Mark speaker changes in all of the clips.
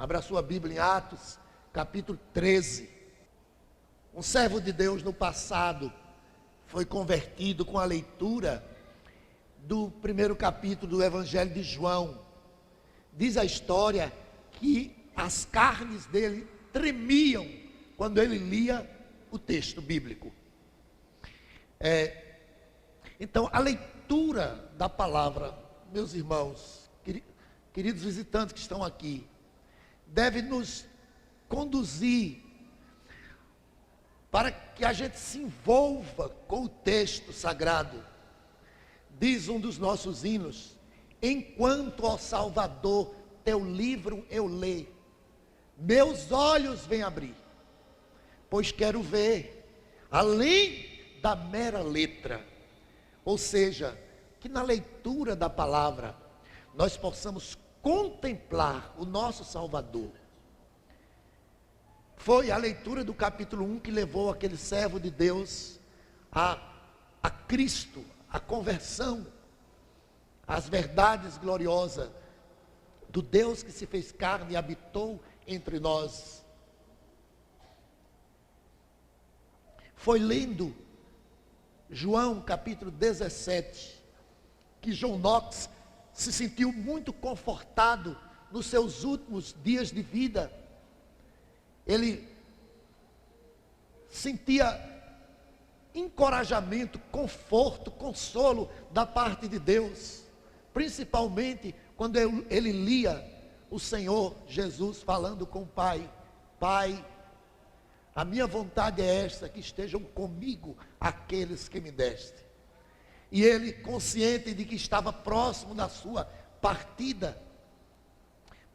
Speaker 1: Abra sua Bíblia em Atos, capítulo 13. Um servo de Deus no passado foi convertido com a leitura do primeiro capítulo do Evangelho de João. Diz a história que as carnes dele tremiam quando ele lia o texto bíblico. Então, a leitura da palavra, meus irmãos, queridos visitantes que estão aqui, deve nos conduzir para que a gente se envolva com o texto sagrado. Diz um dos nossos hinos: enquanto, ó Salvador, teu livro eu leio, meus olhos vêm abrir, pois quero ver além da mera letra. Ou seja, que na leitura da palavra nós possamos contemplar o nosso Salvador. Foi a leitura do capítulo 1 que levou aquele servo de Deus a Cristo, a conversão, as verdades gloriosas do Deus que se fez carne e habitou entre nós. Foi lendo João capítulo 17 que John Knox se sentiu muito confortado nos seus últimos dias de vida. Ele sentia encorajamento, conforto, consolo da parte de Deus, principalmente quando ele lia o Senhor Jesus falando com o Pai: Pai, a minha vontade é esta, que estejam comigo aqueles que me deste. E ele, consciente de que estava próximo da sua partida,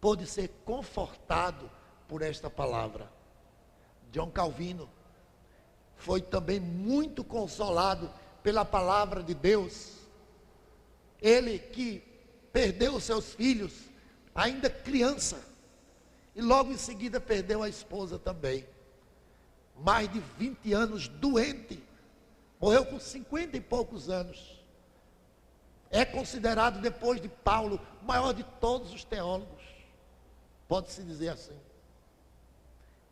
Speaker 1: pôde ser confortado por esta palavra. John Calvino foi também muito consolado pela palavra de Deus. Ele que perdeu seus filhos ainda criança, e logo em seguida perdeu a esposa também. Mais de 20 anos doente, morreu com 50 e poucos anos. É considerado, depois de Paulo, o maior de todos os teólogos. Pode-se dizer assim.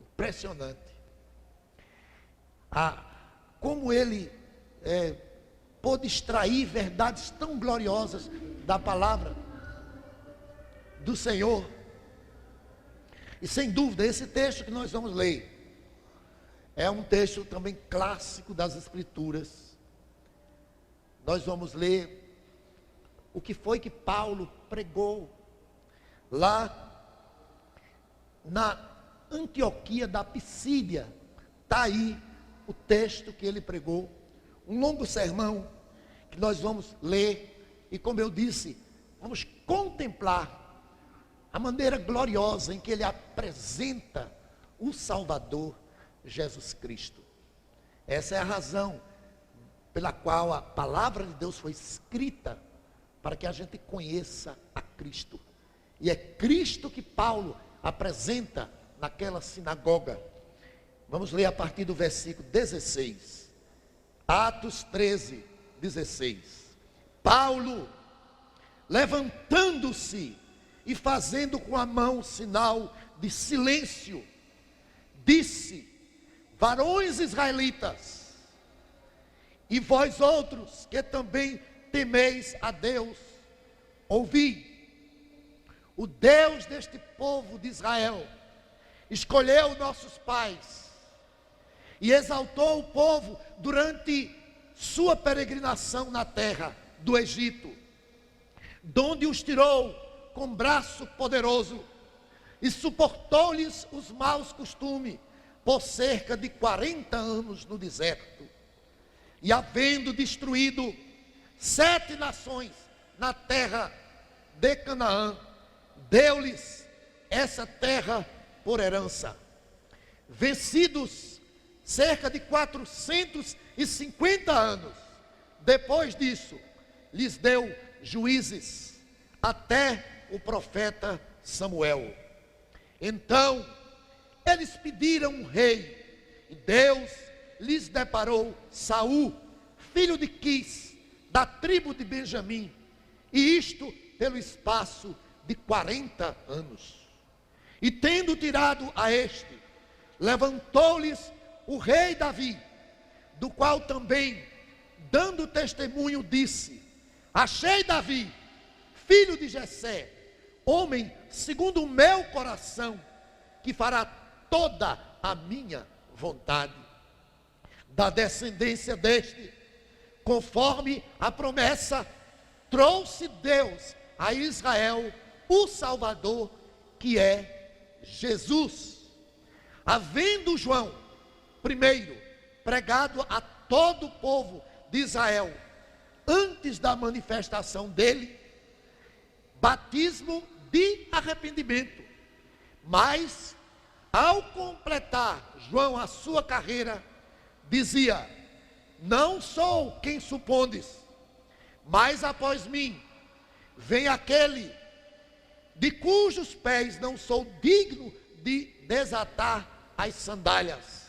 Speaker 1: Impressionante. Como ele pôde extrair verdades tão gloriosas da palavra do Senhor. E sem dúvida, esse texto que nós vamos ler é um texto também clássico das Escrituras. Nós vamos ler o que foi que Paulo pregou lá na Antioquia da Pisídia. Está aí o texto que ele pregou. Um longo sermão que nós vamos ler. E como eu disse, vamos contemplar a maneira gloriosa em que ele apresenta o Salvador Jesus Cristo. Essa é a razão pela qual a palavra de Deus foi escrita, para que a gente conheça a Cristo. E é Cristo que Paulo apresenta naquela sinagoga. Vamos ler a partir do versículo 16. Atos 13, 16. Paulo, levantando-se e fazendo com a mão sinal de silêncio, disse: varões israelitas, e vós outros que também temeis a Deus, ouvi. O Deus deste povo de Israel escolheu nossos pais e exaltou o povo durante sua peregrinação na terra do Egito, donde os tirou com braço poderoso e suportou-lhes os maus costumes por cerca de 40 anos no deserto. E havendo destruído 7 nações na terra de Canaã, deu-lhes essa terra por herança. Vencidos cerca de 450 anos, depois disso, lhes deu juízes até o profeta Samuel. Então, eles pediram um rei, e Deus lhes deparou Saul, filho de Quis, da tribo de Benjamim, e isto pelo espaço de 40 anos. E tendo tirado a este, levantou-lhes o rei Davi, do qual também, dando testemunho, disse: achei Davi, filho de Jessé, homem segundo o meu coração, que fará toda a minha vontade. Da descendência deste, conforme a promessa, trouxe Deus a Israel o Salvador, que é Jesus. Havendo João, primeiro, pregado a todo o povo de Israel, antes da manifestação dele, batismo de arrependimento. Mas, ao completar João a sua carreira, dizia: não sou quem supondes, mas após mim vem aquele de cujos pés não sou digno de desatar as sandálias.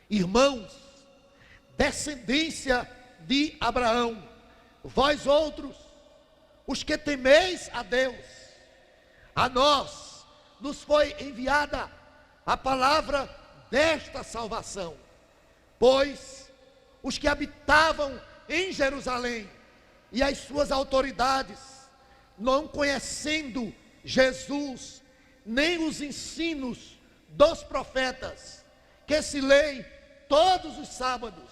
Speaker 1: Irmãos, descendência de Abraão, vós outros, os que temeis a Deus, a nós nos foi enviada a palavra desta salvação. Pois os que habitavam em Jerusalém e as suas autoridades, não conhecendo Jesus, nem os ensinos dos profetas, que se leem todos os sábados,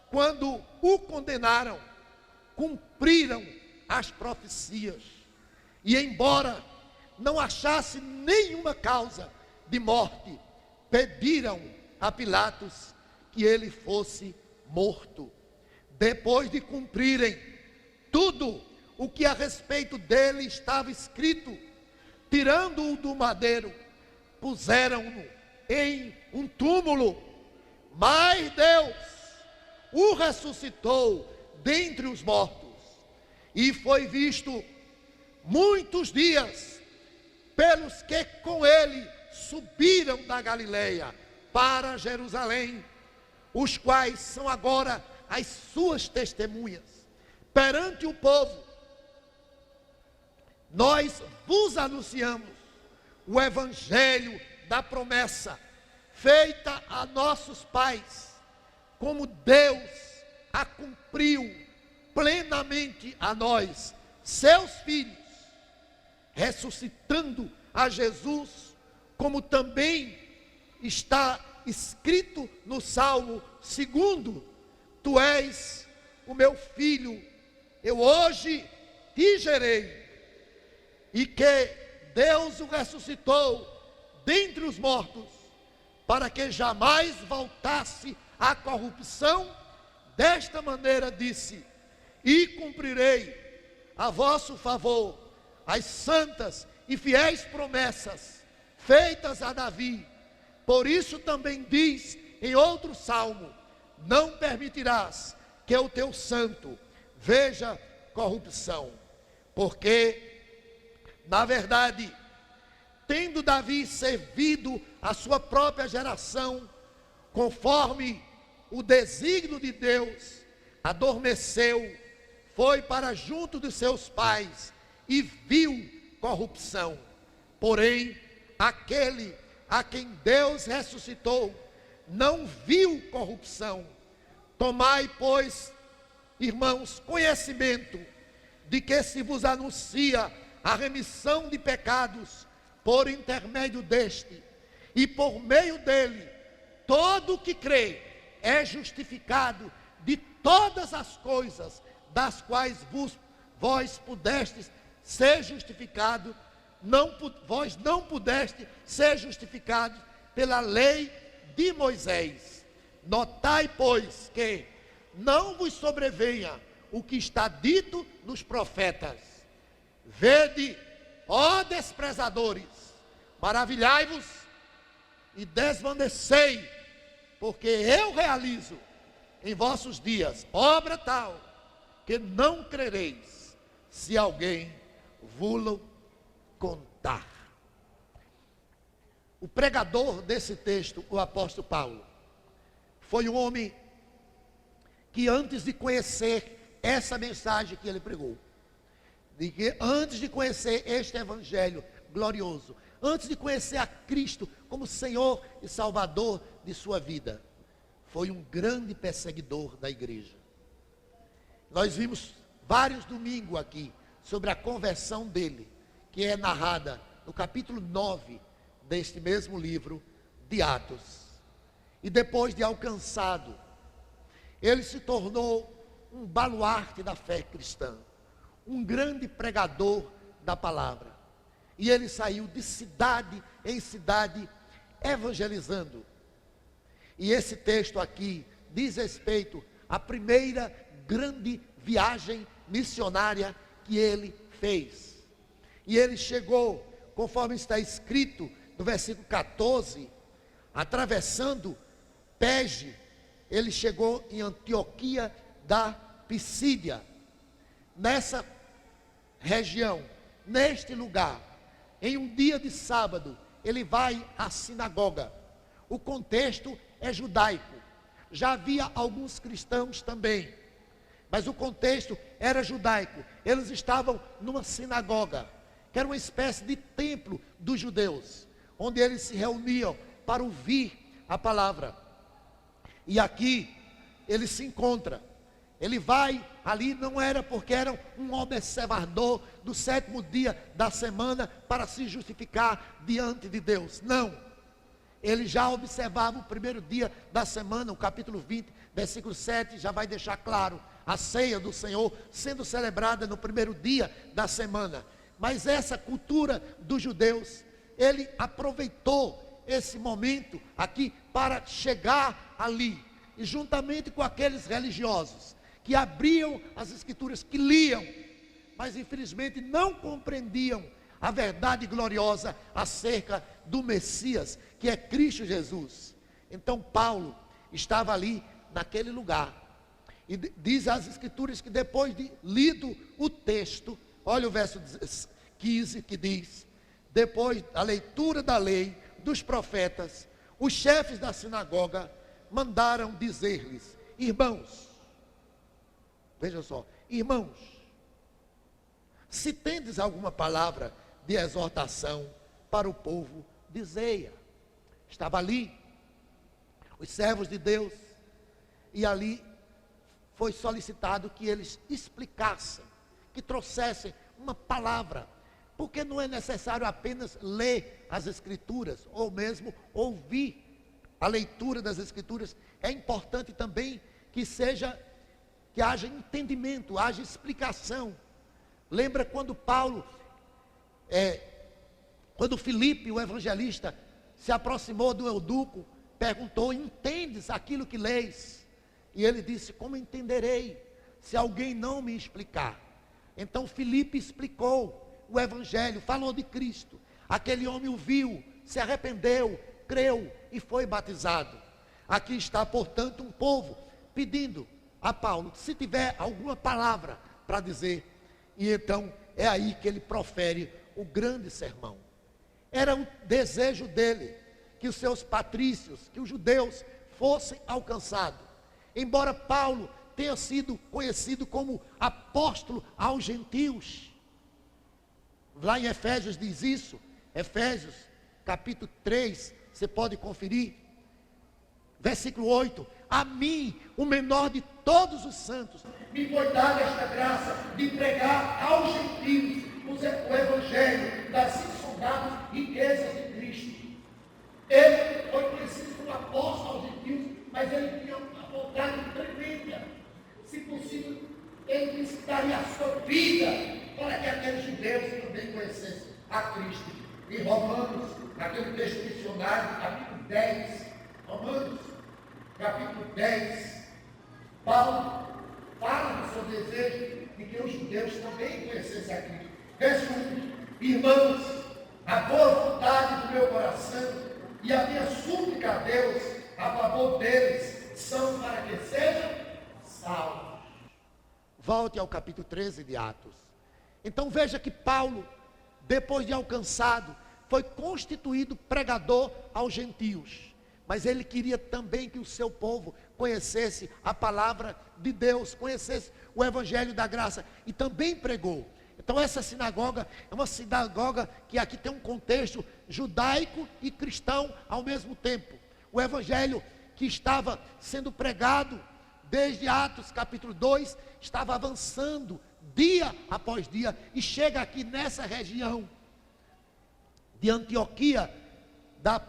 Speaker 1: quando o condenaram, cumpriram as profecias. E embora não achasse nenhuma causa de morte, pediram a Pilatos que ele fosse morto. Depois de cumprirem tudo o que a respeito dele estava escrito, tirando-o do madeiro, puseram-no em um túmulo. Mas Deus o ressuscitou dentre os mortos, e foi visto muitos dias pelos que com ele subiram da Galileia para Jerusalém, os quais são agora as suas testemunhas perante o povo. Nós vos anunciamos o evangelho da promessa feita a nossos pais, como Deus a cumpriu plenamente a nós, seus filhos, ressuscitando a Jesus, como também está escrito no Salmo 2: tu és o meu filho, eu hoje te gerei. E que Deus o ressuscitou dentre os mortos, para que jamais voltasse à corrupção. Desta maneira disse: e cumprirei a vosso favor as santas e fiéis promessas feitas a Davi. Por isso também diz em outro salmo: não permitirás que o teu santo veja corrupção. Porque, na verdade, tendo Davi servido a sua própria geração, conforme o desígnio de Deus, adormeceu, foi para junto de seus pais e viu corrupção. Porém, aquele a quem Deus ressuscitou não viu corrupção. Tomai, pois, irmãos, conhecimento de que se vos anuncia a remissão de pecados por intermédio deste, e por meio dele todo o que crê é justificado de todas as coisas das quais vós pudestes ser justificado, vós não pudeste ser justificados pela lei de Moisés. Notai, pois, que não vos sobrevenha o que está dito nos profetas: vede, ó desprezadores, maravilhai-vos e desvanecei, porque eu realizo em vossos dias obra tal, que não crereis, se alguém vô-lo contar. O pregador desse texto, o apóstolo Paulo, foi um homem que, antes de conhecer essa mensagem que ele pregou, de que antes de conhecer este evangelho glorioso, antes de conhecer a Cristo como Senhor e Salvador de sua vida, foi um grande perseguidor da igreja. Nós vimos vários domingos aqui sobre a conversão dele, que é narrada no capítulo 9 deste mesmo livro de Atos. E depois de alcançado, ele se tornou um baluarte da fé cristã, um grande pregador da palavra. E ele saiu de cidade em cidade evangelizando. E esse texto aqui diz respeito à primeira grande viagem missionária que ele fez. E ele chegou, conforme está escrito no versículo 14, atravessando Perge, ele chegou em Antioquia da Pisídia. Nessa região, neste lugar, em um dia de sábado, ele vai à sinagoga. O contexto é judaico. Já havia alguns cristãos também, mas o contexto era judaico. Eles estavam numa sinagoga, que era uma espécie de templo dos judeus, onde eles se reuniam para ouvir a palavra. E aqui ele se encontra. Ele vai ali, não era porque era um observador do 7º dia da semana para se justificar diante de Deus. Não. Ele já observava o primeiro dia da semana, o capítulo 20, versículo 7, já vai deixar claro a ceia do Senhor sendo celebrada no primeiro dia da semana. Mas essa cultura dos judeus, ele aproveitou esse momento aqui para chegar ali, e juntamente com aqueles religiosos que abriam as escrituras, que liam, mas infelizmente não compreendiam a verdade gloriosa acerca do Messias, que é Cristo Jesus. Então Paulo estava ali naquele lugar, e diz as escrituras que depois de lido o texto, olha o verso 15 que diz: depois da leitura da lei, dos profetas, os chefes da sinagoga mandaram dizer-lhes: irmãos, veja só, irmãos, se tendes alguma palavra de exortação para o povo, dizei-a. Estava ali os servos de Deus, e ali foi solicitado que eles explicassem, que trouxessem uma palavra, porque não é necessário apenas ler as escrituras, ou mesmo ouvir a leitura das escrituras. É importante também que haja entendimento, haja explicação. Lembra quando quando Filipe, o evangelista, se aproximou do eunuco, perguntou: entendes aquilo que leis? E ele disse: como entenderei, se alguém não me explicar? Então Filipe explicou o evangelho, falou de Cristo. Aquele homem o viu, se arrependeu, creu e foi batizado. Aqui está, portanto, um povo pedindo a Paulo, se tiver alguma palavra para dizer. E então é aí que ele profere o grande sermão. Era um desejo dele que os seus patrícios, que os judeus fossem alcançados. Embora Paulo tenha sido conhecido como apóstolo aos gentios, lá em Efésios diz isso, Efésios capítulo 3, você pode conferir, versículo 8: a mim, o menor de todos os santos, me foi dada esta graça de pregar aos gentios o evangelho das insondáveis riquezas de Cristo. Ele foi conhecido como apóstolo aos gentios, mas ele tinha uma vontade tremenda. Se possível, ele daria a sua vida para que aqueles judeus também conhecessem a Cristo. Em Romanos, naquele texto missionário, capítulo 10, Romanos, capítulo 10, Paulo fala do seu desejo de que os judeus também conhecessem a Cristo. Verso 1: irmãos, a boa vontade do meu coração e a minha súplica a Deus a favor deles são para que sejam salvos. Volte ao capítulo 13 de Atos. Então veja que Paulo, depois de alcançado, foi constituído pregador aos gentios. Mas ele queria também que o seu povo conhecesse a palavra de Deus, conhecesse o evangelho da graça, e também pregou. Então essa sinagoga é uma sinagoga que aqui tem um contexto judaico e cristão ao mesmo tempo. O evangelho que estava sendo pregado desde Atos capítulo 2, estava avançando dia após dia, e chega aqui nessa região de Antioquia, da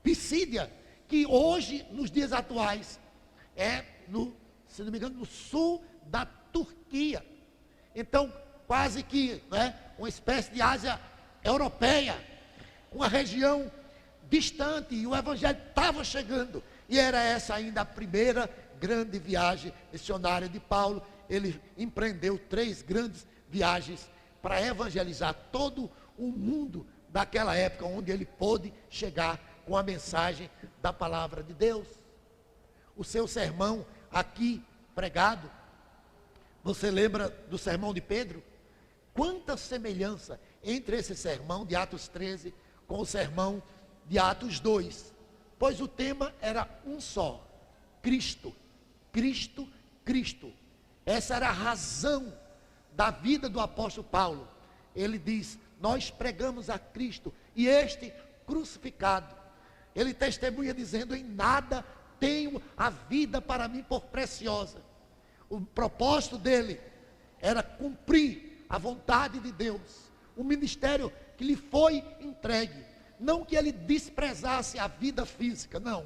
Speaker 1: Pisídia, que hoje, nos dias atuais, é, se não me engano, no sul da Turquia. Então, quase que, né, uma espécie de Ásia europeia, uma região distante, e o evangelho estava chegando, e era essa ainda a primeira grande viagem missionária de Paulo. Ele empreendeu 3 grandes viagens para evangelizar todo o mundo daquela época, onde ele pôde chegar com a mensagem da palavra de Deus. O seu sermão aqui pregado, você lembra do sermão de Pedro? Quanta semelhança entre esse sermão de Atos 13 com o sermão de Atos 2, pois o tema era um só: Cristo, Cristo, Cristo. Essa era a razão da vida do apóstolo Paulo. Ele diz: nós pregamos a Cristo e este crucificado. Ele testemunha dizendo: em nada tenho a vida para mim por preciosa. O propósito dele era cumprir a vontade de Deus, o ministério que lhe foi entregue. Não que ele desprezasse a vida física, não,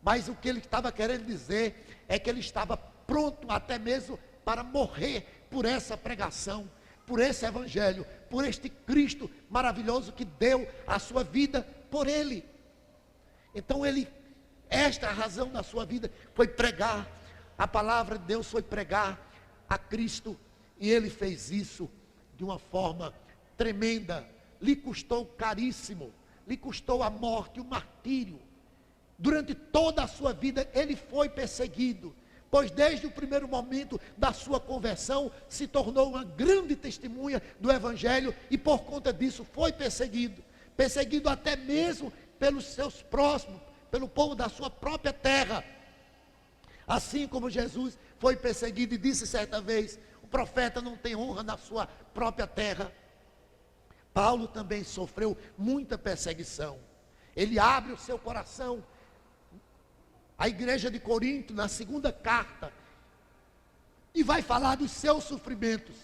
Speaker 1: mas o que ele estava querendo dizer é que ele estava pronto até mesmo para morrer por essa pregação, por esse evangelho, por este Cristo maravilhoso que deu a sua vida por ele. Então esta razão da sua vida foi pregar a palavra de Deus, foi pregar a Cristo, e ele fez isso de uma forma tremenda. Lhe custou caríssimo, lhe custou a morte, o martírio. Durante toda a sua vida ele foi perseguido, pois desde o primeiro momento da sua conversão se tornou uma grande testemunha do evangelho, e por conta disso foi perseguido até mesmo pelos seus próximos, pelo povo da sua própria terra. Assim como Jesus foi perseguido e disse certa vez: o profeta não tem honra na sua própria terra. Paulo também sofreu muita perseguição. Ele abre o seu coração à igreja de Corinto, na segunda carta, e vai falar dos seus sofrimentos,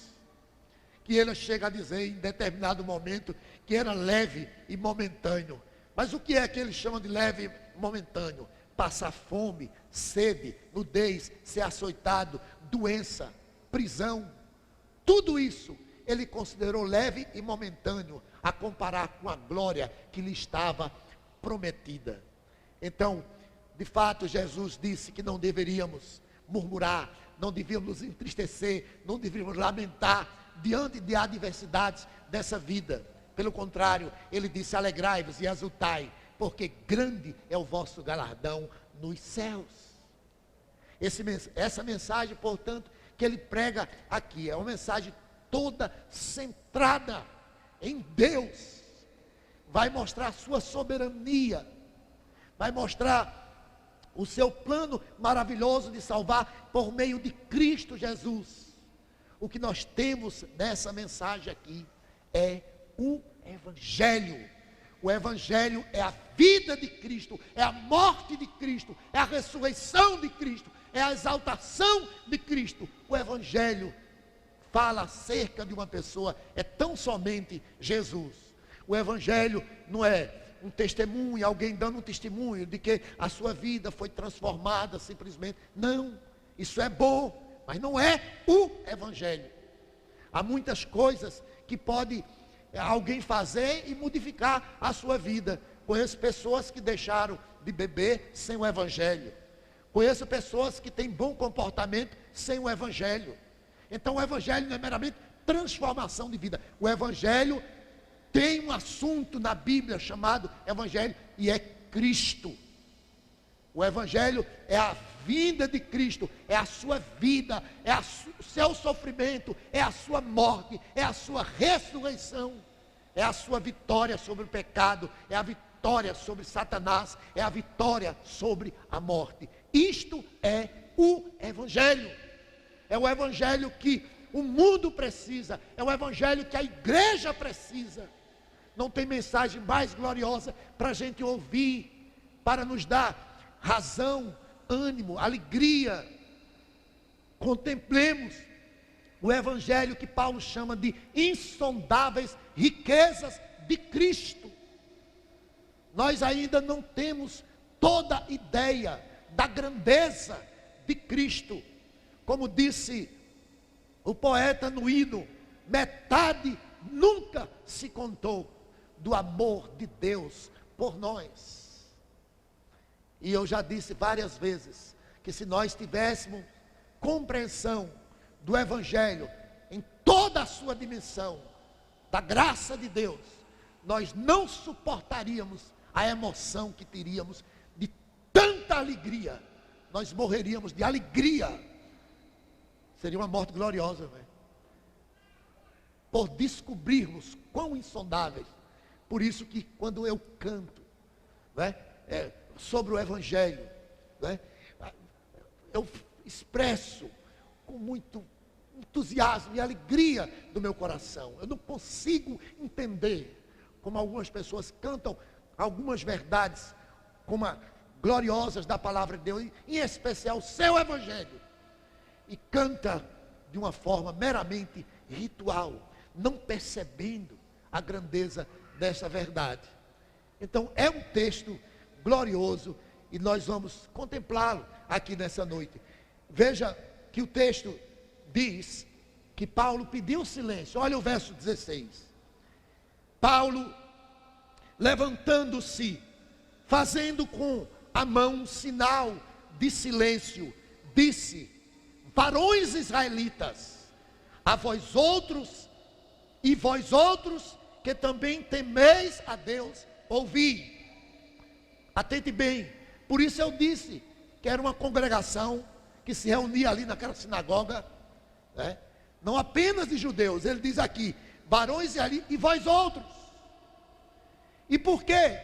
Speaker 1: que ele chega a dizer em determinado momento que era leve e momentâneo. Mas o que é que ele chama de leve e momentâneo? Passar fome, sede, nudez, ser açoitado, doença, prisão. Tudo isso ele considerou leve e momentâneo, a comparar com a glória que lhe estava prometida. Então, de fato, Jesus disse que não deveríamos murmurar, não devíamos nos entristecer, não deveríamos lamentar diante de adversidades dessa vida. Pelo contrário, ele disse: alegrai-vos e exultai, porque grande é o vosso galardão nos céus. Essa mensagem, portanto, que ele prega aqui, é uma mensagem toda centrada em Deus. Vai mostrar a sua soberania, vai mostrar o seu plano maravilhoso de salvar por meio de Cristo Jesus. O que nós temos nessa mensagem aqui é o Evangelho. O Evangelho é a vida de Cristo, é a morte de Cristo, é a ressurreição de Cristo, é a exaltação de Cristo. O Evangelho fala acerca de uma pessoa, é tão somente Jesus. O Evangelho não é um testemunho, alguém dando um testemunho de que a sua vida foi transformada simplesmente. Não, isso é bom, mas não é o Evangelho. Há muitas coisas que pode alguém fazer e modificar a sua vida. Conheço pessoas que deixaram de beber sem o Evangelho. Conheço pessoas que têm bom comportamento sem o Evangelho. Então o Evangelho não é meramente transformação de vida. O Evangelho tem um assunto na Bíblia chamado Evangelho, e é Cristo. O Evangelho é a vinda de Cristo, é a sua vida, é o seu sofrimento, é a sua morte, é a sua ressurreição, é a sua vitória sobre o pecado, é a vitória sobre Satanás, é a vitória sobre a morte. Isto é o Evangelho. É o Evangelho que o mundo precisa, é o evangelho que a igreja precisa. Não tem mensagem mais gloriosa para a gente ouvir, para nos dar razão, ânimo, alegria. Contemplemos o evangelho que Paulo chama de insondáveis riquezas de Cristo. Nós ainda não temos toda a ideia da grandeza de Cristo. Como disse o poeta no hino, metade nunca se contou do amor de Deus por nós. E eu já disse várias vezes que se nós tivéssemos compreensão do evangelho em toda a sua dimensão, da graça de Deus, nós não suportaríamos a emoção que teríamos de tanta alegria. Nós morreríamos de alegria. Seria uma morte gloriosa, velho. Por descobrirmos quão insondáveis. Por isso que quando eu canto, né, sobre o evangelho, né, eu expresso com muito entusiasmo e alegria do meu coração. Eu não consigo entender como algumas pessoas cantam algumas verdades como gloriosas da palavra de Deus, em especial o seu evangelho, e canta de uma forma meramente ritual, não percebendo a grandeza dessa verdade. Então é um texto glorioso e nós vamos contemplá-lo aqui nessa noite. Veja que o texto diz que Paulo pediu silêncio. Olha o verso 16. Paulo, levantando-se, fazendo com a mão um sinal de silêncio, disse: varões israelitas, a vós outros, e vós outros que também temeis a Deus, ouvi. Atente bem. Por isso eu disse que era uma congregação que se reunia ali naquela sinagoga, né? Não apenas de judeus. Ele diz aqui: varões e vós outros. E por quê?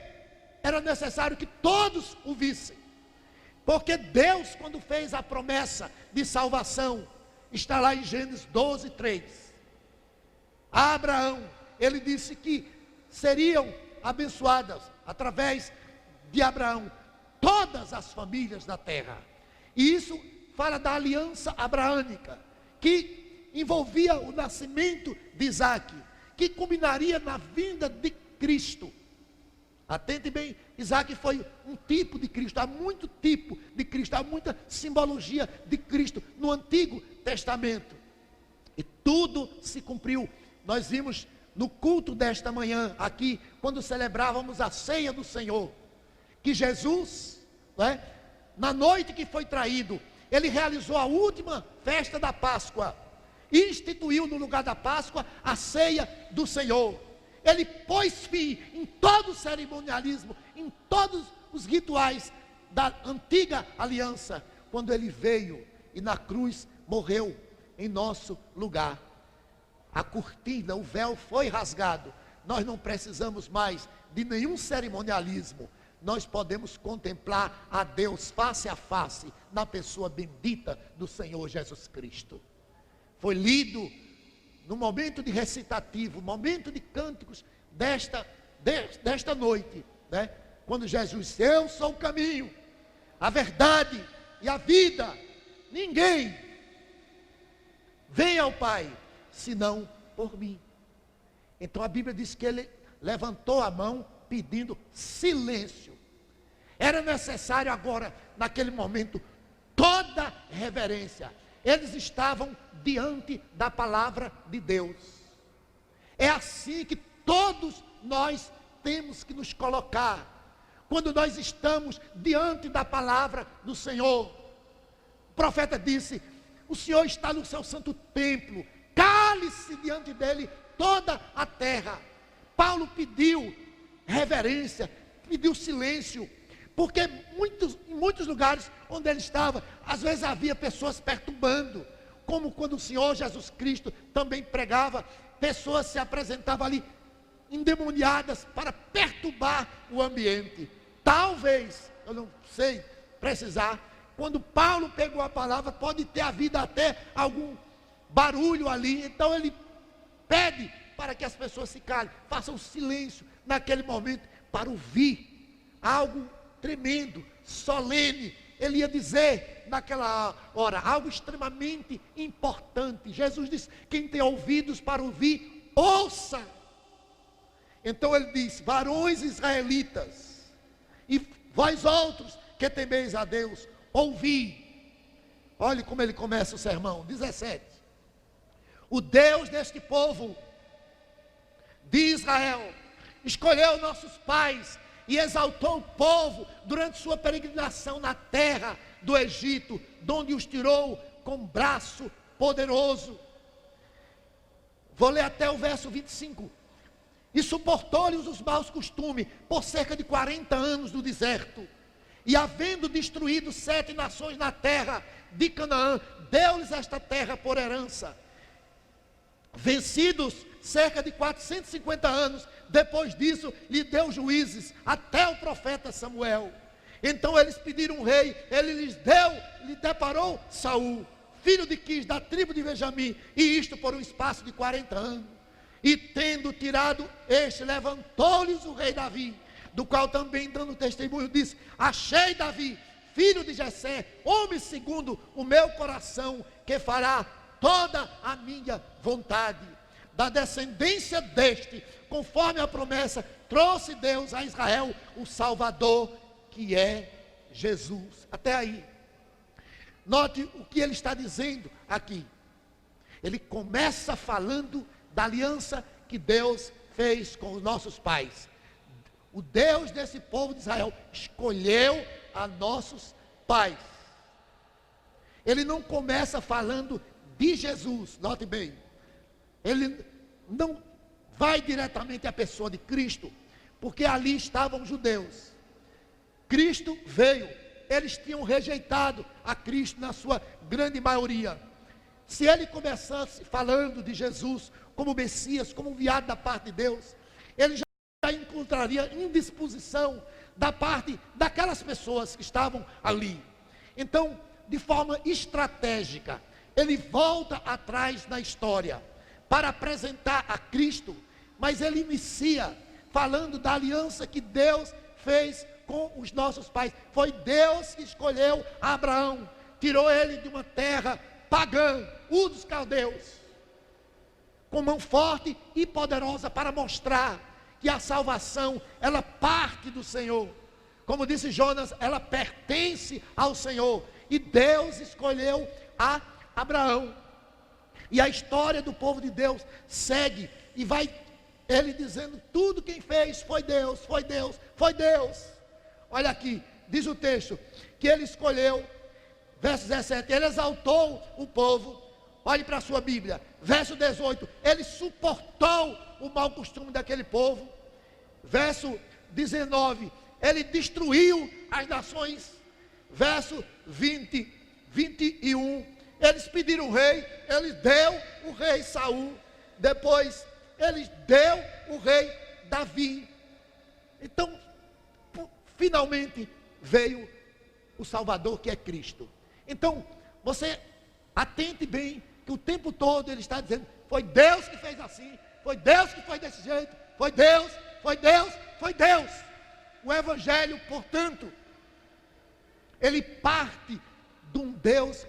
Speaker 1: Era necessário que todos o vissem. Porque Deus, quando fez a promessa de salvação, está lá em Gênesis 12, 3. A Abraão, ele disse que seriam abençoadas através de Abraão todas as famílias da terra. E isso fala da aliança abraânica, que envolvia o nascimento de Isaac, que culminaria na vinda de Cristo. Atente bem, Isaac foi um tipo de Cristo. Há muito tipo de Cristo, há muita simbologia de Cristo no Antigo Testamento. E tudo se cumpriu. Nós vimos no culto desta manhã aqui, quando celebrávamos a ceia do Senhor, que Jesus, né, na noite que foi traído, ele realizou a última festa da Páscoa, instituiu no lugar da Páscoa a ceia do Senhor. Ele pôs fim em todo o cerimonialismo, em todos os rituais da antiga aliança, quando ele veio e na cruz morreu em nosso lugar. A cortina, o véu foi rasgado. Nós não precisamos mais de nenhum cerimonialismo. Nós podemos contemplar a Deus face a face, na pessoa bendita do Senhor Jesus Cristo. Foi lido no momento de recitativo, momento de cânticos desta noite, né? Quando Jesus disse: eu sou o caminho, a verdade e a vida. Ninguém vem ao Pai senão por mim. Então a Bíblia diz que ele levantou a mão pedindo silêncio. Era necessário agora, naquele momento, toda reverência. Eles estavam diante da palavra de Deus. É assim que todos nós temos que nos colocar quando nós estamos diante da palavra do Senhor. O profeta disse: o Senhor está no seu santo templo, cale-se diante dele toda a terra. Paulo pediu reverência, pediu silêncio, porque em muitos lugares onde ele estava, às vezes havia pessoas perturbando, como quando o Senhor Jesus Cristo também pregava, pessoas se apresentavam ali endemoniadas para perturbar o ambiente. Talvez, eu não sei precisar, quando Paulo pegou a palavra, pode ter havido até algum barulho ali. Então ele pede para que as pessoas se calem, façam silêncio naquele momento para ouvir algo tremendo, solene. Ele ia dizer naquela hora algo extremamente importante. Jesus disse: quem tem ouvidos para ouvir, ouça. Então ele diz: varões israelitas, e vós outros que temeis a Deus, ouvi. Olhe como ele começa o sermão, 17. O Deus deste povo de Israel escolheu nossos pais e exaltou o povo durante sua peregrinação na terra do Egito, de onde os tirou com braço poderoso. Vou ler até o verso 25. E suportou-lhes os maus costumes por cerca de 40 anos no deserto. E havendo destruído 7 nações na terra de Canaã, deu-lhes esta terra por herança. Vencidos cerca de 450 anos, depois disso, lhe deu juízes, até o profeta Samuel. Então eles pediram um rei, ele lhe deparou Saul, filho de Quis, da tribo de Benjamim, e isto por um espaço de 40 anos. E tendo tirado este, levantou-lhes o rei Davi, do qual também, dando testemunho, disse: achei Davi, filho de Jessé, homem segundo o meu coração, que fará toda a minha vontade. Da descendência deste, conforme a promessa, trouxe Deus a Israel o Salvador, que é Jesus. Até aí. Note o que ele está dizendo aqui. Ele começa falando da aliança que Deus fez com os nossos pais. O Deus desse povo de Israel escolheu a nossos pais. Ele não começa falando de Jesus, note bem. Ele não vai diretamente à pessoa de Cristo, porque ali estavam os judeus. Cristo veio, eles tinham rejeitado a Cristo na sua grande maioria. Se ele começasse falando de Jesus como Messias, como enviado da parte de Deus, ele já encontraria indisposição da parte daquelas pessoas que estavam ali. Então, de forma estratégica, ele volta atrás na história para apresentar a Cristo, mas ele inicia falando da aliança que Deus fez com os nossos pais. Foi Deus que escolheu Abraão, tirou ele de uma terra pagã, Ur dos Caldeus, com mão forte e poderosa para mostrar que a salvação, ela parte do Senhor. Como disse Jonas, ela pertence ao Senhor, e Deus escolheu a Abraão. E a história do povo de Deus segue, e vai ele dizendo: tudo quem fez foi Deus, foi Deus, foi Deus. Olha aqui, diz o texto, que ele escolheu, verso 17, ele exaltou o povo. Olhe para a sua Bíblia, verso 18, ele suportou o mau costume daquele povo. Verso 19, ele destruiu as nações. Verso 20, 21, eles pediram um rei, ele deu o rei Saul. Depois, ele deu o rei Davi. Então, finalmente veio o Salvador, que é Cristo. Então, você atente bem, que o tempo todo ele está dizendo: foi Deus que fez assim, foi Deus que fez desse jeito, foi Deus, foi Deus, foi Deus. O Evangelho, portanto, ele parte de um Deus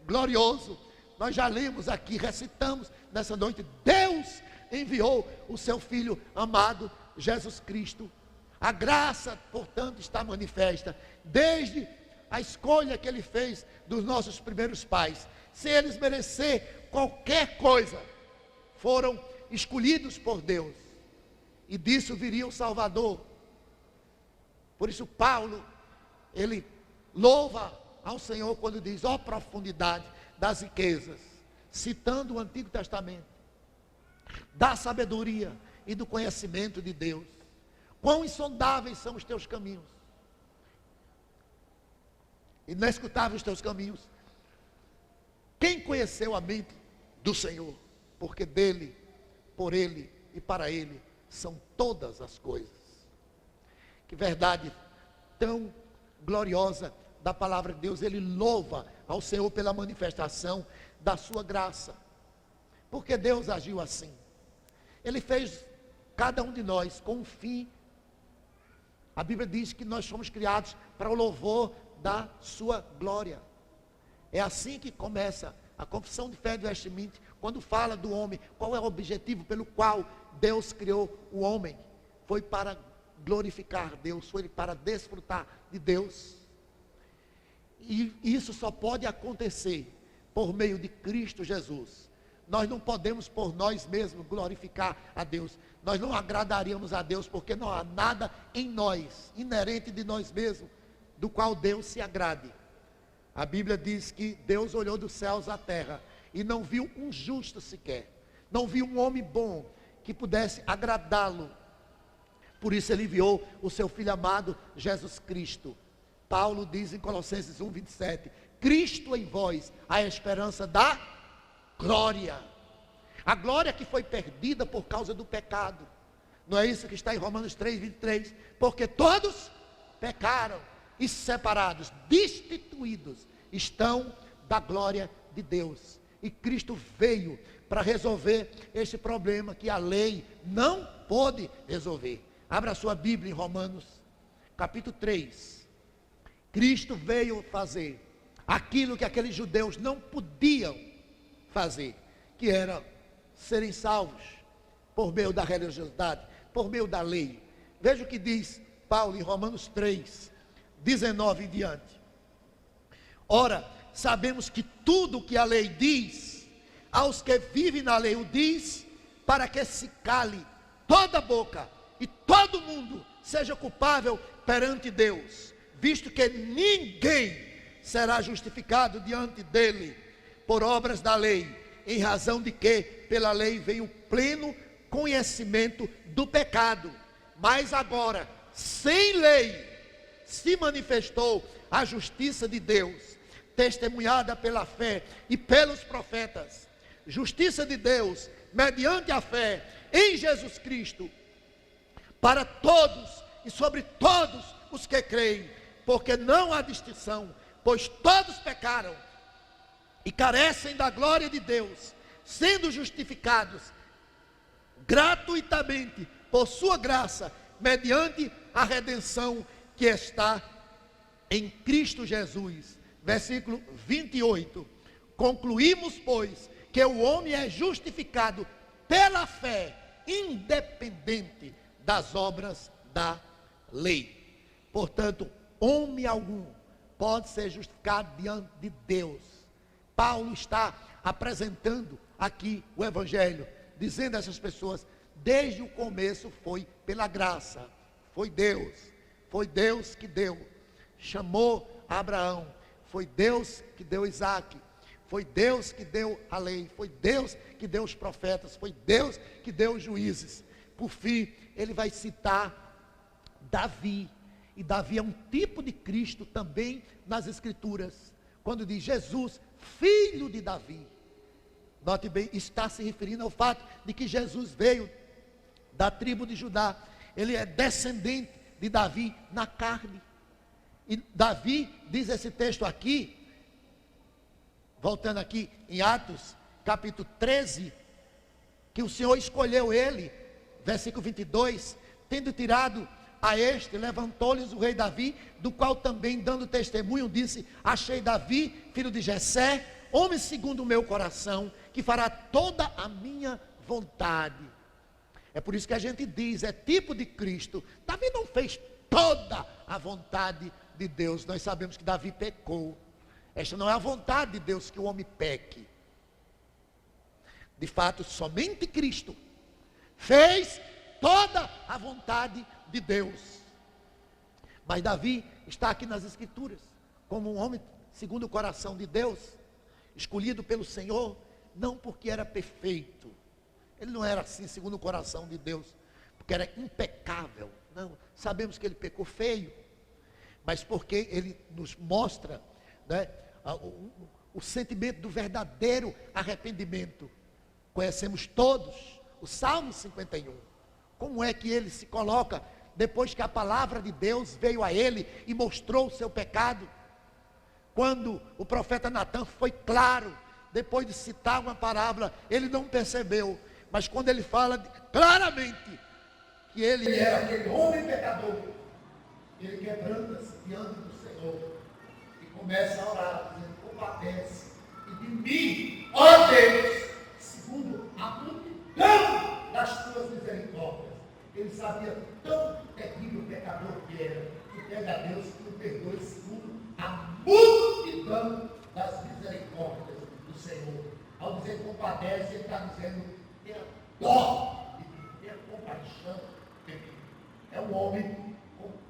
Speaker 1: glorioso. Nós já lemos aqui, recitamos nessa noite: Deus enviou o seu Filho amado, Jesus Cristo. A graça, portanto, está manifesta desde a escolha que ele fez dos nossos primeiros pais. Sem eles merecer qualquer coisa, foram escolhidos por Deus, e disso viria o Salvador. Por isso Paulo, ele louva ao Senhor quando diz: ó profundidade das riquezas, citando o Antigo Testamento, da sabedoria e do conhecimento de Deus. Quão insondáveis são os teus caminhos, e inescutáveis os teus caminhos. Quem conheceu a mente do Senhor? Porque dele, por ele e para ele são todas as coisas. Que verdade tão gloriosa da palavra de Deus. Ele louva ao Senhor pela manifestação da sua graça. Porque Deus agiu assim. Ele fez cada um de nós com um fim. A Bíblia diz que nós fomos criados para o louvor da sua glória. É assim que começa a confissão de fé do Westminster, quando fala do homem. Qual é o objetivo pelo qual Deus criou o homem? Foi para glorificar Deus, foi para desfrutar de Deus. E isso só pode acontecer por meio de Cristo Jesus. Nós não podemos por nós mesmos glorificar a Deus. Nós não agradaríamos a Deus, porque não há nada em nós, inerente de nós mesmos, do qual Deus se agrade. A Bíblia diz que Deus olhou dos céus à terra e não viu um justo sequer. Não viu um homem bom que pudesse agradá-lo. Por isso ele enviou o seu Filho amado, Jesus Cristo. Paulo diz em Colossenses 1:27, Cristo em vós, a esperança da glória. A glória que foi perdida por causa do pecado. Não é isso que está em Romanos 3:23? Porque todos pecaram e separados, destituídos, estão da glória de Deus. E Cristo veio para resolver este problema que a lei não pôde resolver. Abra a sua Bíblia em Romanos, capítulo 3. Cristo veio fazer aquilo que aqueles judeus não podiam fazer, que era serem salvos por meio da religiosidade, por meio da lei. Veja o que diz Paulo em Romanos 3, 19 em diante. Ora, sabemos que tudo que a lei diz, aos que vivem na lei o diz, para que se cale toda boca e todo mundo seja culpável perante Deus, visto que ninguém será justificado diante dele por obras da lei, em razão de que pela lei vem o pleno conhecimento do pecado. Mas agora, sem lei, se manifestou a justiça de Deus, testemunhada pela fé e pelos profetas. Justiça de Deus, mediante a fé em Jesus Cristo, para todos e sobre todos os que creem, porque não há distinção, pois todos pecaram e carecem da glória de Deus, sendo justificados gratuitamente por sua graça, mediante a redenção que está em Cristo Jesus. Versículo 28. Concluímos, pois, que o homem é justificado pela fé, independente das obras da lei. Portanto, homem algum pode ser justificado diante de Deus. Paulo está apresentando aqui o Evangelho, dizendo a essas pessoas, desde o começo foi pela graça, foi Deus que deu, chamou Abraão, foi Deus que deu Isaac, foi Deus que deu a lei, foi Deus que deu os profetas, foi Deus que deu os juízes. Por fim, ele vai citar Davi, e Davi é um tipo de Cristo também nas Escrituras, quando diz Jesus, filho de Davi. Note bem, está se referindo ao fato de que Jesus veio da tribo de Judá, ele é descendente de Davi na carne. E Davi, diz esse texto aqui, voltando aqui em Atos, capítulo 13, que o Senhor escolheu ele, versículo 22, tendo tirado a este, levantou-lhes o rei Davi, do qual também, dando testemunho, disse, achei Davi, filho de Jessé, homem segundo o meu coração, que fará toda a minha vontade. É por isso que a gente diz, é tipo de Cristo. Davi não fez toda a vontade de Deus. Nós sabemos que Davi pecou. Esta não é a vontade de Deus, que o homem peque. De fato, somente Cristo fez toda a vontade de Deus. Mas Davi está aqui nas Escrituras como um homem segundo o coração de Deus, escolhido pelo Senhor, não porque era perfeito. Ele não era assim segundo o coração de Deus, porque era impecável. Não, sabemos que ele pecou feio, mas porque ele nos mostra, né, o sentimento do verdadeiro arrependimento. Conhecemos todos o Salmo 51. Como é que ele se coloca depois que a palavra de Deus veio a ele e mostrou o seu pecado? Quando o profeta Natan foi claro depois de citar uma parábola, ele não percebeu. Mas quando ele fala claramente que ele era aquele homem pecador, ele quebranta-se diante do Senhor e começa a orar, dizendo: compadece e de mim, ó Deus, segundo a multidão das tuas misericórdias. Ele sabia tão terrível pecador que era, que pede a Deus que o perdoe segundo a multidão das misericórdias do Senhor. Ao dizer compadece, ele está dizendo: tenha dó de mim, tenha compaixão de mim. É um homem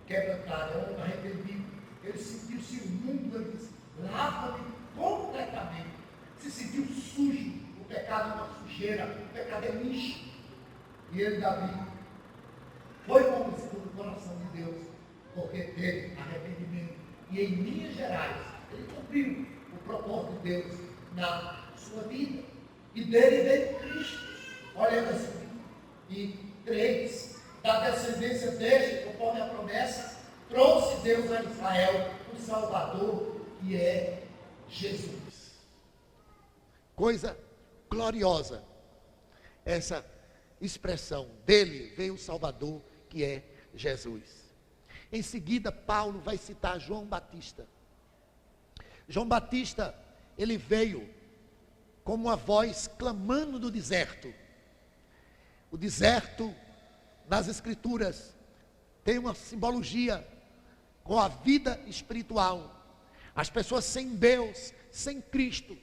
Speaker 1: quebrantado, é um homem arrependido. Ele sentiu-se imundo, ele disse: lava-me completamente. Se sentiu sujo, o pecado é uma sujeira, o pecado é lixo. E ele, Davi, foi convencido do coração de Deus, porque teve arrependimento. E em linhas gerais, ele cumpriu o propósito de Deus na sua vida. E dele veio Cristo. Olha assim, e 3, da descendência deste, conforme a promessa, trouxe Deus a Israel o Salvador, que é Jesus. Coisa gloriosa, essa expressão: dele veio o Salvador, que é Jesus. Em seguida, Paulo vai citar João Batista. João Batista, ele veio como uma voz clamando no deserto. O deserto, nas Escrituras, tem uma simbologia com a vida espiritual. As pessoas sem Deus, sem Cristo,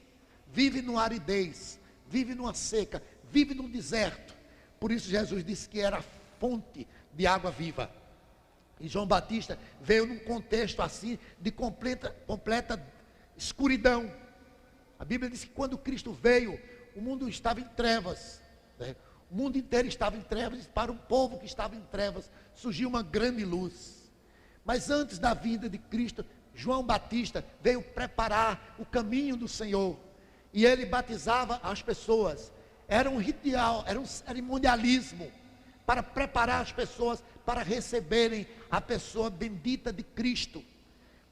Speaker 1: vivem numa aridez, vivem numa seca, vivem num deserto. Por isso Jesus disse que era a fonte de água viva. E João Batista veio num contexto assim de completa escuridão. A Bíblia diz que quando Cristo veio, o mundo estava em trevas, né? O mundo inteiro estava em trevas. Para um povo que estava em trevas, surgiu uma grande luz. Mas antes da vinda de Cristo, João Batista veio preparar o caminho do Senhor. E ele batizava as pessoas. Era um ritual, era um cerimonialismo para preparar as pessoas para receberem a pessoa bendita de Cristo.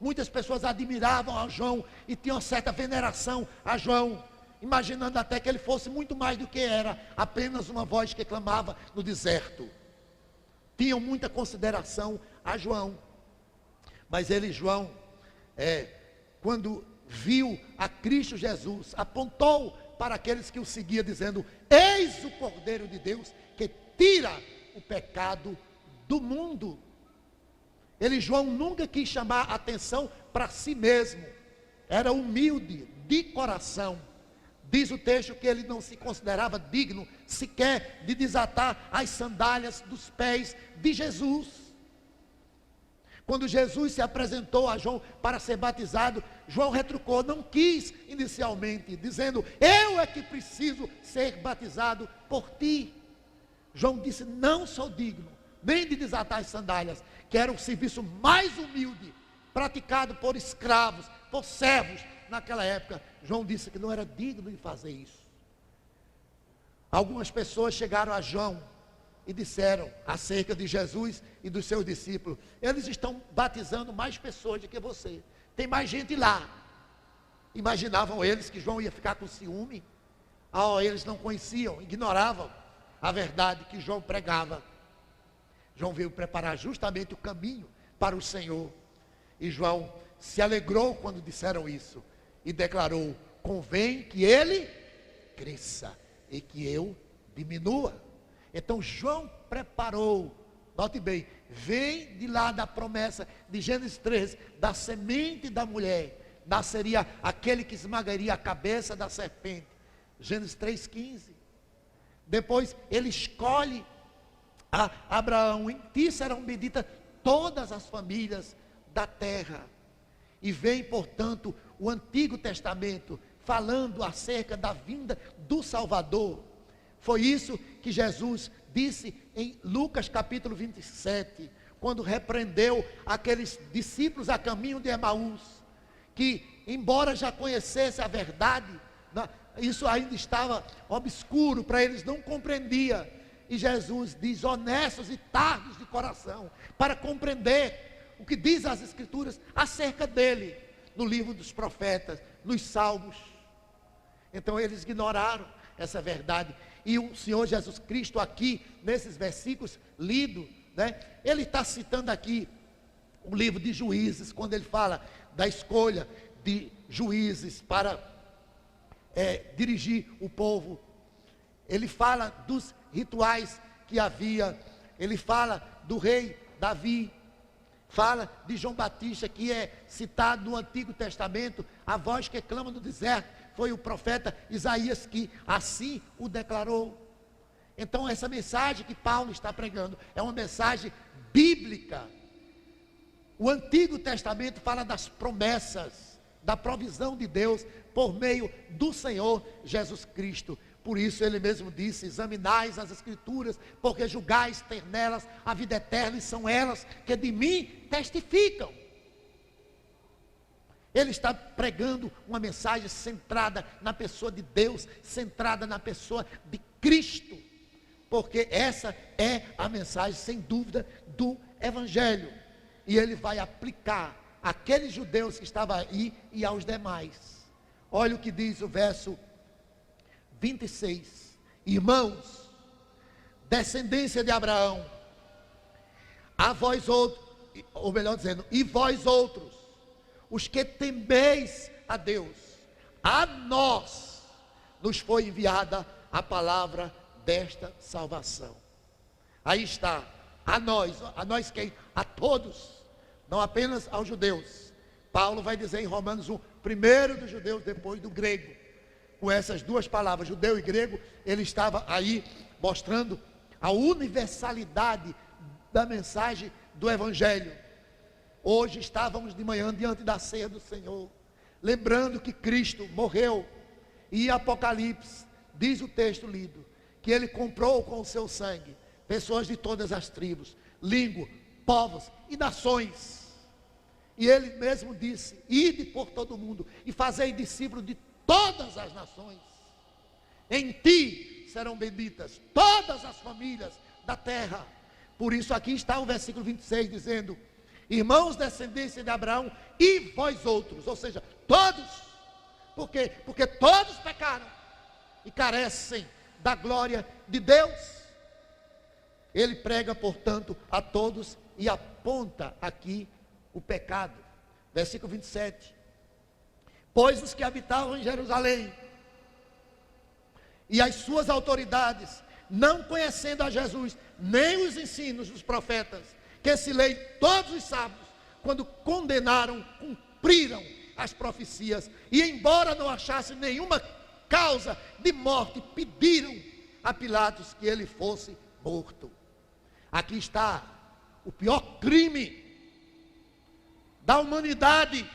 Speaker 1: Muitas pessoas admiravam a João e tinham certa veneração a João, imaginando até que ele fosse muito mais do que era, apenas uma voz que clamava no deserto. Tinham muita consideração a João. Mas ele, João, quando viu a Cristo Jesus, apontou para aqueles que o seguiam, dizendo: eis o Cordeiro de Deus que tira o pecado do mundo. Ele, João, nunca quis chamar atenção para si mesmo. Era humilde de coração. Diz o texto que ele não se considerava digno sequer de desatar as sandálias dos pés de Jesus. Quando Jesus se apresentou a João para ser batizado, João retrucou, não quis inicialmente, dizendo: eu é que preciso ser batizado por ti. João disse: não sou digno nem de desatar as sandálias, que era o serviço mais humilde, praticado por escravos, por servos naquela época. João disse que não era digno de fazer isso. Algumas pessoas chegaram a João e disseram acerca de Jesus e dos seus discípulos: eles estão batizando mais pessoas do que você, tem mais gente lá. Imaginavam eles que João ia ficar com ciúme. Eles não conheciam, ignoravam a verdade que João pregava. João veio preparar justamente o caminho para o Senhor. E João se alegrou quando disseram isso e declarou: convém que ele cresça e que eu diminua. Então João preparou, note bem, vem de lá da promessa de Gênesis 13, da semente da mulher, nasceria aquele que esmagaria a cabeça da serpente. Gênesis 3,15. Depois ele escolhe a Abraão: em ti serão benditas todas as famílias da terra. E vem, portanto, o Antigo Testamento falando acerca da vinda do Salvador. Foi isso que Jesus disse em Lucas capítulo 27, quando repreendeu aqueles discípulos a caminho de Emaús, que embora já conhecesse a verdade, isso ainda estava obscuro para eles, não compreendia. E Jesus diz: honestos e tardos de coração, para compreender o que diz as Escrituras acerca dele, no livro dos profetas, nos Salmos. Então eles ignoraram essa verdade. E o Senhor Jesus Cristo aqui, nesses versículos lidos, né, ele está citando aqui o livro de Juízes, quando ele fala da escolha de juízes para dirigir o povo. Ele fala dos rituais que havia, ele fala do rei Davi, fala de João Batista, que é citado no Antigo Testamento, a voz que clama no deserto, foi o profeta Isaías que assim o declarou. Então essa mensagem que Paulo está pregando é uma mensagem bíblica. O Antigo Testamento fala das promessas, da provisão de Deus por meio do Senhor Jesus Cristo. Por isso ele mesmo disse: examinais as Escrituras, porque julgais ter nelas a vida eterna, e são elas que de mim testificam. Ele está pregando uma mensagem centrada na pessoa de Deus, centrada na pessoa de Cristo, porque essa é a mensagem, sem dúvida, do Evangelho. E ele vai aplicar àqueles judeus que estavam aí e aos demais. Olha o que diz o verso 26. Irmãos, descendência de Abraão, a vós outros, ou melhor dizendo, e vós outros, os que temeis a Deus, a nós nos foi enviada a palavra desta salvação. Aí está, a nós quem? A todos, não apenas aos judeus. Paulo vai dizer em Romanos 1, primeiro dos judeus, depois do grego. Com essas duas palavras, judeu e grego, ele estava aí mostrando a universalidade da mensagem do Evangelho. Hoje estávamos de manhã diante da ceia do Senhor, lembrando que Cristo morreu, e Apocalipse, diz o texto lido, que ele comprou com o seu sangue pessoas de todas as tribos, línguas, povos e nações. E ele mesmo disse: ide por todo o mundo e fazei discípulos de todas as nações. Em ti serão benditas todas as famílias da terra. Por isso aqui está o versículo 26 dizendo: irmãos, descendência de Abraão, e vós outros, ou seja, todos. Por quê? Porque todos pecaram e carecem da glória de Deus. Ele prega, portanto, a todos e aponta aqui o pecado. Versículo 27. Pois os que habitavam em Jerusalém e as suas autoridades, não conhecendo a Jesus, nem os ensinos dos profetas, que se leem todos os sábados, quando condenaram, cumpriram as profecias, e embora não achassem nenhuma causa de morte, pediram a Pilatos que ele fosse morto. Aqui está o pior crime da humanidade,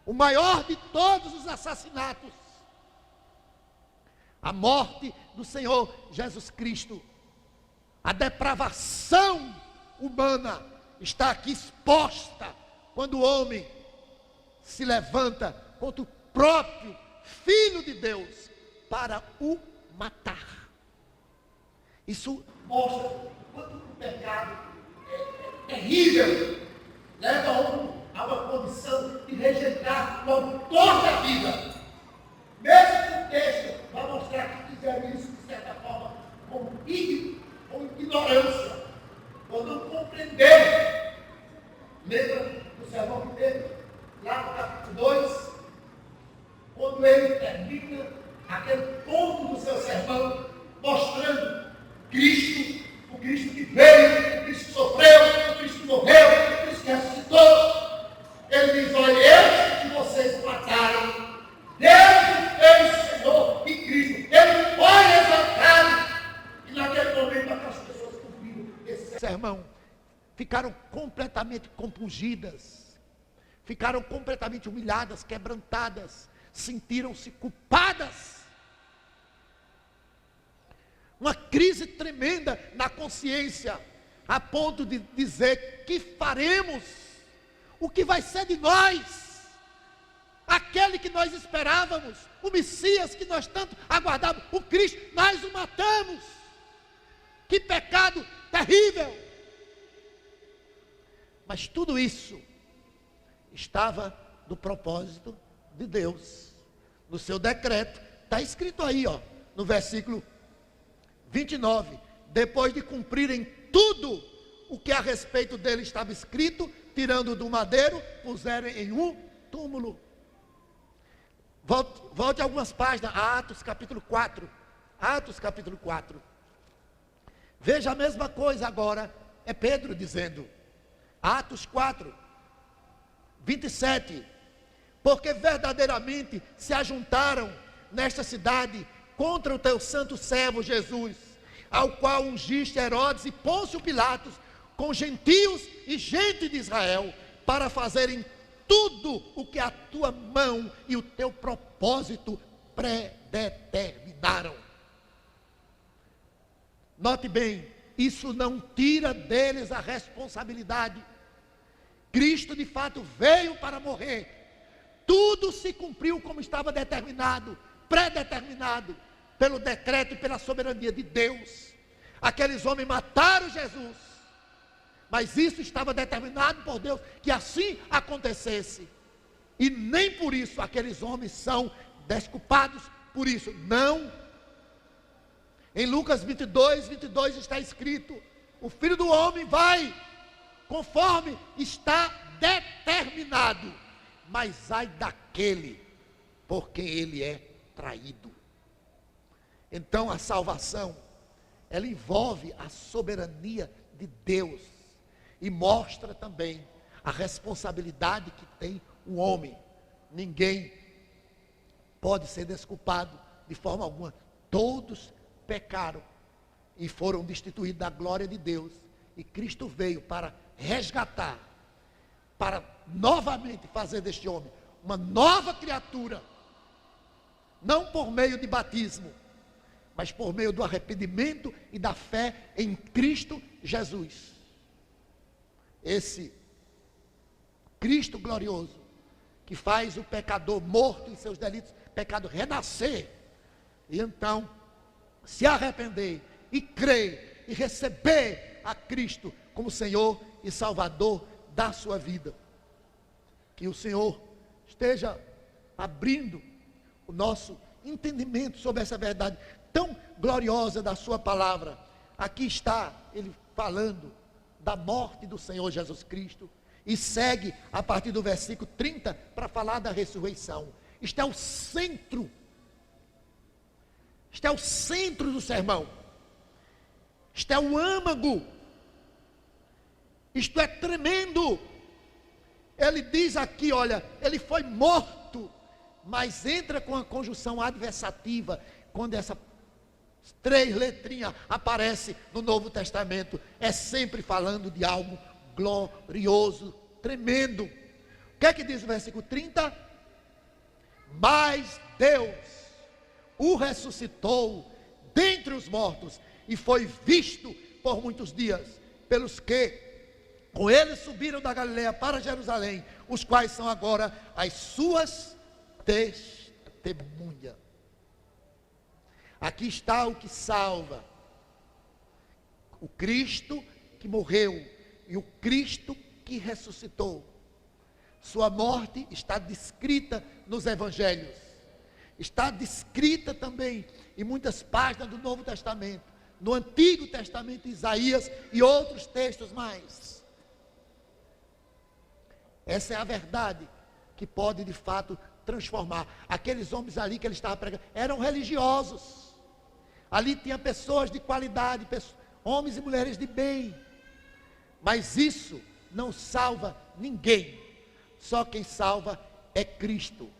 Speaker 1: o maior de todos os assassinatos, a morte do Senhor Jesus Cristo. A depravação humana está aqui exposta quando o homem se levanta contra o próprio Filho de Deus para o matar. Isso mostra quanto o pecado é terrível, leva a uma condição de rejeitar o autor da vida. Mesmo que o texto vai mostrar que fizeram isso de certa forma com ignorância, ou não compreender. Lembra do sermão que teve lá no capítulo 2, quando ele termina aquele ponto do seu sermão, mostrando Cristo, o Cristo que veio, o Cristo que sofreu, o Cristo que morreu, o Cristo que ressuscitou. Ele diz: olha, esses que vocês mataram, Deus fez Senhor e Cristo, ele foi exaltado. E naquele momento aquelas pessoas que ouviram esse sermão ficaram completamente compungidas, ficaram completamente humilhadas, quebrantadas, sentiram-se culpadas. Uma crise tremenda na consciência, a ponto de dizer: que faremos? O que vai ser de nós? Aquele que nós esperávamos, o Messias que nós tanto aguardávamos, o Cristo, nós o matamos. Que pecado terrível! Mas tudo isso estava do propósito de Deus. no seu decreto. Está escrito aí, ó, no versículo 29. Depois de cumprirem tudo o que a respeito dele estava escrito, tirando do madeiro, puseram em um túmulo. Volte algumas páginas, Atos capítulo 4. Atos capítulo 4. Veja a mesma coisa agora, é Pedro dizendo. Atos 4, 27. Porque verdadeiramente se ajuntaram nesta cidade contra o teu santo servo Jesus, ao qual ungiste Herodes e Pôncio Pilatos, com gentios e gente de Israel, para fazerem tudo o que a tua mão e o teu propósito predeterminaram. Note bem, isso não tira deles a responsabilidade. Cristo de fato veio para morrer. Tudo se cumpriu como estava determinado, predeterminado, pelo decreto e pela soberania de Deus. Aqueles homens mataram Jesus, mas isso estava determinado por Deus, que assim acontecesse. E nem por isso aqueles homens são desculpados por isso. Não. Em Lucas 22, 22 está escrito: o Filho do Homem vai, conforme está determinado, mas ai daquele por quem ele é traído. Então a salvação, ela envolve a soberania de Deus e mostra também a responsabilidade que tem o homem. Ninguém pode ser desculpado de forma alguma. Todos pecaram e foram destituídos da glória de Deus, e Cristo veio para resgatar, para novamente fazer deste homem uma nova criatura, não por meio de batismo, mas por meio do arrependimento e da fé em Cristo Jesus. Esse Cristo glorioso, que faz o pecador morto em seus delitos, pecado, renascer, e então se arrepender e crer e receber a Cristo como Senhor e Salvador da sua vida. Que o Senhor esteja abrindo o nosso entendimento sobre essa verdade tão gloriosa da sua palavra. Aqui está ele falando da morte do Senhor Jesus Cristo, e segue a partir do versículo 30 para falar da ressurreição. Isto é o centro, isto é o centro do sermão, isto é o âmago, isto é tremendo. Ele diz aqui, olha, ele foi morto, mas entra com a conjunção adversativa, quando essa 3 letrinhas aparece no Novo Testamento, é sempre falando de algo glorioso, tremendo. O que é que diz o versículo 30? Mas Deus o ressuscitou dentre os mortos, e foi visto por muitos dias pelos que com ele subiram da Galileia para Jerusalém, os quais são agora as suas testemunhas. Aqui está o que salva: o Cristo que morreu e o Cristo que ressuscitou. Sua morte está descrita nos evangelhos, está descrita também em muitas páginas do Novo Testamento, no Antigo Testamento, Isaías e outros textos mais. Essa é a verdade que pode de fato transformar. Aqueles homens ali que ele estava pregando eram religiosos. Ali tinha pessoas de qualidade, homens e mulheres de bem. Mas isso não salva ninguém. Só quem salva é Cristo.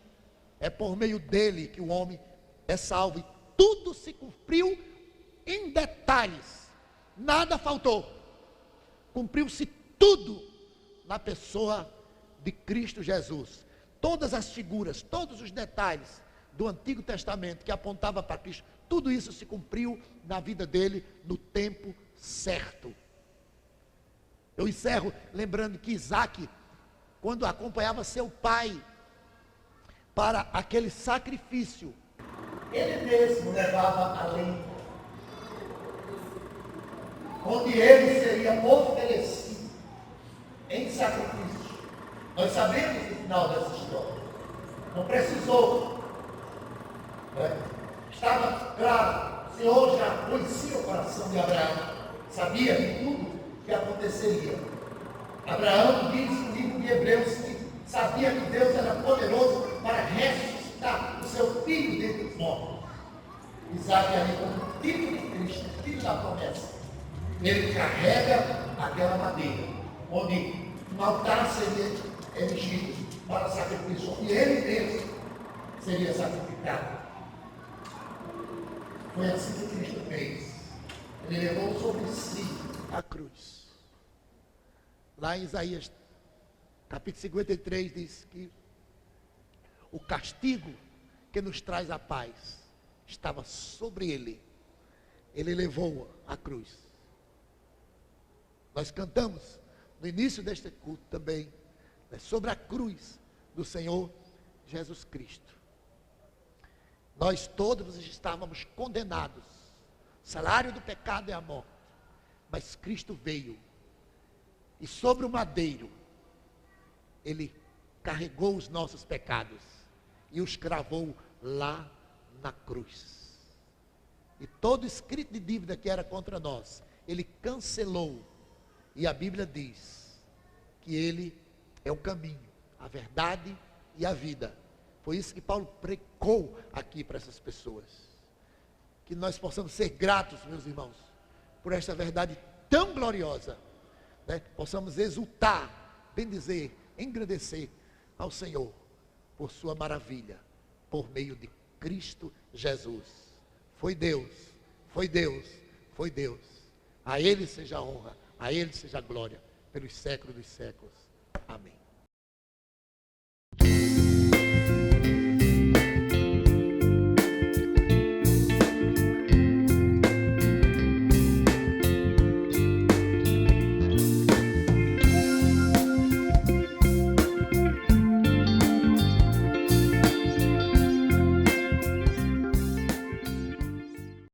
Speaker 1: É por meio dele que o homem é salvo. E tudo se cumpriu em detalhes. Nada faltou. Cumpriu-se tudo na pessoa de Cristo Jesus. Todas as figuras, todos os detalhes do Antigo Testamento que apontava para Cristo, tudo isso se cumpriu na vida dele no tempo certo. Eu encerro lembrando que Isaac, quando acompanhava seu pai para aquele sacrifício, ele mesmo levava a lenha, onde ele seria oferecido em sacrifício. Nós sabemos o final dessa história. Não precisou Estava claro, o Senhor já conhecia o coração de Abraão, sabia de tudo que aconteceria. Abraão diz no livro de Hebreus que sabia que Deus era poderoso para ressuscitar o seu filho dentre os mortos. Isaac ali como filho de Cristo, filho da promessa. Ele carrega aquela madeira, onde um altar seria erigido para sacrifício, e ele mesmo seria sacrificado. Foi assim que Cristo fez. Ele levou sobre si a cruz. Lá em Isaías, capítulo 53, diz que o castigo que nos traz a paz estava sobre ele. Ele levou a cruz. Nós cantamos no início deste culto também, né, sobre a cruz do Senhor Jesus Cristo. Nós todos estávamos condenados. O salário do pecado é a morte. Mas Cristo veio. E sobre o madeiro, Ele carregou os nossos pecados. E os cravou lá na cruz. E todo escrito de dívida que era contra nós, Ele cancelou. E a Bíblia diz que Ele é o caminho, a verdade e a vida. Foi isso que Paulo pregou aqui para essas pessoas. Que nós possamos ser gratos, meus irmãos, por esta verdade tão gloriosa. Né? Possamos exultar, bendizer, engrandecer ao Senhor por sua maravilha, por meio de Cristo Jesus. Foi Deus, foi Deus, foi Deus. A Ele seja a honra, a Ele seja a glória, pelos séculos dos séculos. Amém.